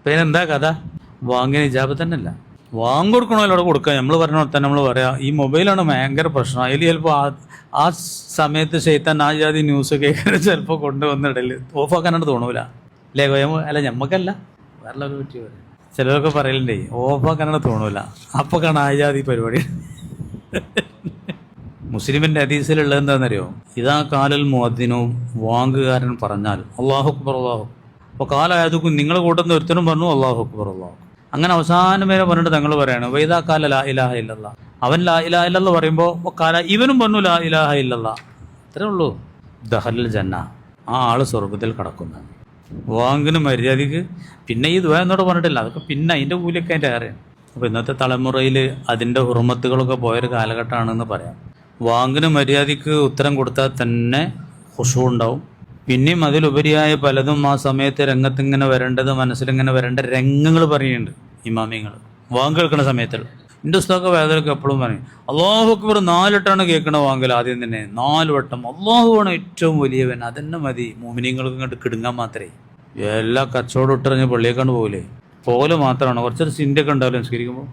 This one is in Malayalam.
പിന്നെ എന്താ കഥ? വാങ്ങിയ ഇജാബത്ത് തന്നെ അല്ല. വാങ്ങി കൊടുക്കണമല്ലോ അവിടെ കൊടുക്കുക. നമ്മൾ പറഞ്ഞ തന്നെ നമ്മൾ പറയാം. ഈ മൊബൈലാണ് ഭയങ്കര പ്രശ്നം. അതിൽ ചിലപ്പോൾ ആ സമയത്ത് ശൈത്താൻ ആ ജാതി ന്യൂസ് കേൾക്കാൻ ചിലപ്പോൾ കൊണ്ടുവന്നിടല് ഓഫാക്കാനായിട്ട് തോന്നൂല അല്ലേ കോയമോ? അല്ല ഞമ്മക്കല്ല, വേറെ പറ്റി പറയും. ചിലരൊക്കെ പറയലുണ്ടേ ഓഫാക്കാനായിട്ട് തോന്നൂല. അപ്പോൾ കാണാൻ ആ ജാതി പരിപാടി. മുസ്ലിമിൻ്റെ ഹദീസിലുള്ളത് എന്താണെന്നറിയോ? ഇതാ കാലൽ മുഅദ്ദിനും, വാങ്ങുകാരൻ പറഞ്ഞാൽ അല്ലാഹു അക്ബർ അല്ലാഹു. അപ്പോൾ കാലായതുക്കും നിങ്ങൾ കൂട്ടുന്ന ഒരുത്തനും പറഞ്ഞു അല്ലാഹു അക്ബർ അല്ലാഹു. അങ്ങനെ അവസാനം വരെ പറഞ്ഞിട്ട് തങ്ങൾ പറയാണ് വൈദാ കാല ലാ ഇലാഹ ഇല്ലല്ലാ. അവൻ ലാ ഇലാഹ ഇല്ലല്ലാ പറയുമ്പോൾ കാല ഇവനും പറഞ്ഞു ലാ ഇലാഹ ഇല്ലല്ലാ. അത്രേ ഉള്ളൂ. ദഖലൽ ജന്ന, ആ ആള് സ്വർഗത്തിൽ കടക്കുന്ന. വാങ്ങിന് മര്യാദക്ക് പിന്നെ ഈ ദുആ എന്നോട് പറഞ്ഞിട്ടില്ല. അതൊക്കെ പിന്നെ അതിൻ്റെ കൂലിയൊക്കെ അതിൻ്റെ ഏറെയാണ്. അപ്പോൾ ഇന്നത്തെ തലമുറയിൽ അതിൻ്റെ ഹുർമത്തുകളൊക്കെ പോയൊരു കാലഘട്ടമാണെന്ന് പറയാം. വാങ്ങിന് മര്യാദക്ക് ഉത്തരം കൊടുത്താൽ തന്നെ ഖുശൂ ഉണ്ടാവും. പിന്നെയും അതിലുപരിയായ പലതും ആ സമയത്ത് രംഗത്തിങ്ങനെ വരേണ്ടത്, മനസ്സിലിങ്ങനെ വരേണ്ട രംഗങ്ങൾ പറയുന്നുണ്ട് ഇമാമിങ്ങൾ വാങ്ങ് കേൾക്കുന്ന സമയത്തുള്ള. എൻ്റെ ഉസ്താദൊക്കെ വേദനയൊക്കെ എപ്പോഴും പറയും അല്ലാഹു അക്ബർ 4 വട്ടമാണ് കേൾക്കണ വാങ്ങൽ. ആദ്യം തന്നെ 4 വട്ടം അല്ലാഹുവാണ് ഏറ്റവും വലിയവൻ, അതന്നെ മതി മോമിനിങ്ങൾക്ക് ഇങ്ങോട്ട് കിടുങ്ങാൻ മാത്രമേ. എല്ലാ കച്ചവടം ഇട്ടിറങ്ങി പള്ളിയേക്കാണ്ട് പോകില്ലേ? പോലെ മാത്രമാണ്. കുറച്ചൊരു സിൻ്റൊക്കെ ഉണ്ടാവില്ല നിസ്കരിക്കുമ്പോൾ.